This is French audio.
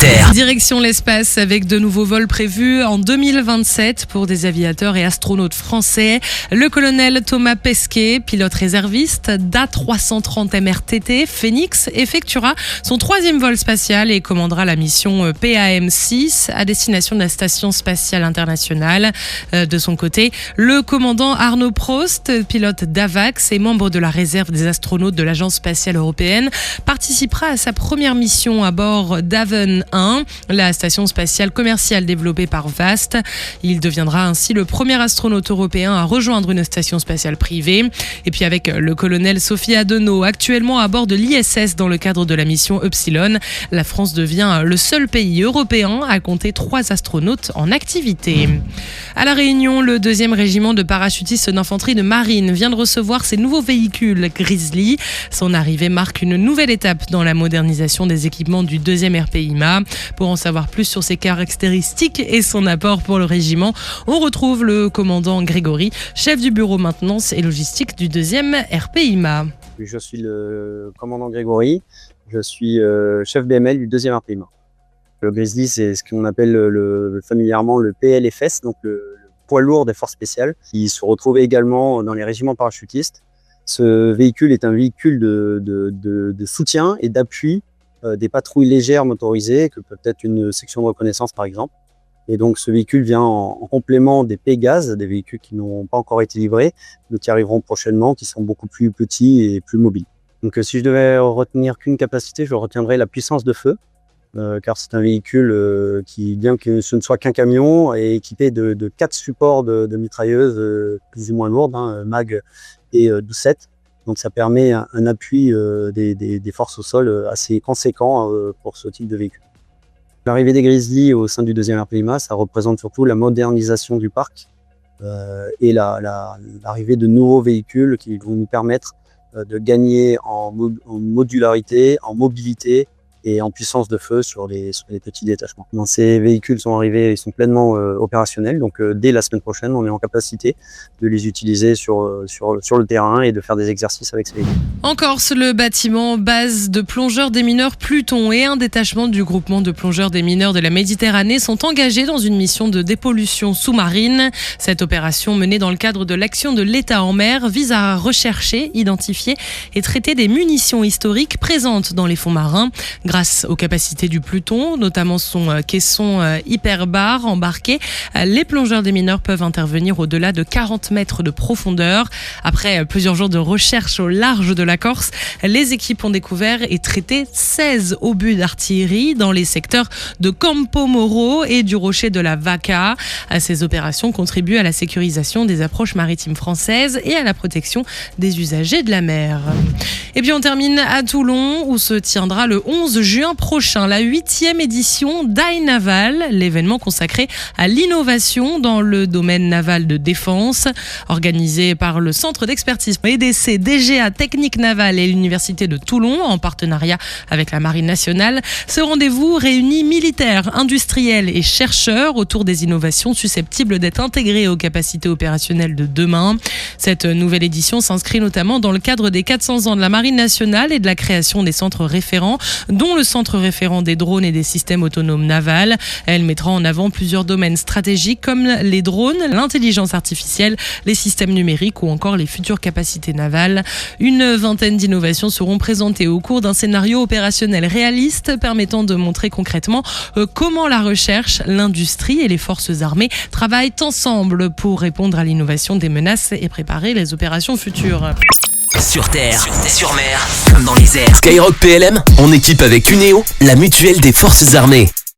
Terre. Direction l'espace avec de nouveaux vols prévus en 2027 pour des aviateurs et astronautes français. Le colonel Thomas Pesquet, pilote réserviste d'A330 MRTT Phoenix, effectuera son 3e vol spatial et commandera la mission PAM6 à destination de la Station spatiale internationale. De son côté, le commandant Arnaud Prost, pilote d'AVAX et membre de la réserve des astronautes de l'Agence spatiale européenne, participera à sa première mission à bord d'Haven 1, la station spatiale commerciale développée par VAST. Il deviendra ainsi le premier astronaute européen à rejoindre une station spatiale privée. Et puis avec le colonel Sophie Adenau, actuellement à bord de l'ISS dans le cadre de la mission Upsilon, la France devient le seul pays européen à compter 3 astronautes en activité. À La Réunion, le 2e régiment de parachutistes d'infanterie de marine vient de recevoir ses nouveaux véhicules Grizzly. Son arrivée marque une nouvelle étape dans la modernisation des équipements du 2e RPIMA. Pour en savoir plus sur ses caractéristiques et son apport pour le régiment, on retrouve le commandant Grégory, chef du bureau maintenance et logistique du 2e RPIMA. Je suis le commandant Grégory, je suis chef BML du 2e RPIMA. Le Grizzly, c'est ce qu'on appelle familièrement le PLFS, donc le poids lourd des forces spéciales, qui se retrouve également dans les régiments parachutistes. Ce véhicule est un véhicule de soutien et d'appui des patrouilles légères motorisées, que peut être une section de reconnaissance par exemple. Et donc ce véhicule vient en complément des Pégase, des véhicules qui n'ont pas encore été livrés, mais qui arriveront prochainement, qui sont beaucoup plus petits et plus mobiles. Donc si je devais retenir qu'une capacité, je retiendrais la puissance de feu, car c'est un véhicule qui, bien que ce ne soit qu'un camion, est équipé de 4 supports de mitrailleuses plus ou moins lourdes, MAG et 12-7. Donc ça permet un appui des forces au sol assez conséquent pour ce type de véhicule. L'arrivée des Grizzly au sein du 2e RPIMA, ça représente surtout la modernisation du parc et l'arrivée de nouveaux véhicules qui vont nous permettre de gagner en modularité, en mobilité et en puissance de feu sur les petits détachements. Quand ces véhicules sont arrivés, ils sont pleinement opérationnels, donc dès la semaine prochaine, on est en capacité de les utiliser sur le terrain et de faire des exercices avec ces véhicules. En Corse, le bâtiment base de plongeurs démineurs Pluton et un détachement du groupement de plongeurs démineurs de la Méditerranée sont engagés dans une mission de dépollution sous-marine. Cette opération menée dans le cadre de l'action de l'État en mer vise à rechercher, identifier et traiter des munitions historiques présentes dans les fonds marins. Grâce aux capacités du Pluton, notamment son caisson hyperbar embarqué, les plongeurs démineurs peuvent intervenir au-delà de 40 mètres de profondeur. Après plusieurs jours de recherche au large de la Corse, les équipes ont découvert et traité 16 obus d'artillerie dans les secteurs de Campo Moro et du rocher de la Vaca. Ces opérations contribuent à la sécurisation des approches maritimes françaises et à la protection des usagers de la mer. Et puis on termine à Toulon où se tiendra le 11 juin prochain la 8e édition d'AINaval, l'événement consacré à l'innovation dans le domaine naval de défense. Organisé par le Centre d'expertise et d'essai DGA Technique Navale et l'Université de Toulon en partenariat avec la Marine nationale, ce rendez-vous réunit militaires, industriels et chercheurs autour des innovations susceptibles d'être intégrées aux capacités opérationnelles de demain. Cette nouvelle édition s'inscrit notamment dans le cadre des 400 ans de la Marine nationale et de la création des centres référents, dont le centre référent des drones et des systèmes autonomes navals. Elle mettra en avant plusieurs domaines stratégiques comme les drones, l'intelligence artificielle, les systèmes numériques ou encore les futures capacités navales. Une vingtaine d'innovations seront présentées au cours d'un scénario opérationnel réaliste permettant de montrer concrètement comment la recherche, l'industrie et les forces armées travaillent ensemble pour répondre à l'innovation des menaces et préparer les opérations futures. Sur terre, sur mer, comme dans les airs. Skyrock PLM, en équipe avec Uneo, la mutuelle des forces armées.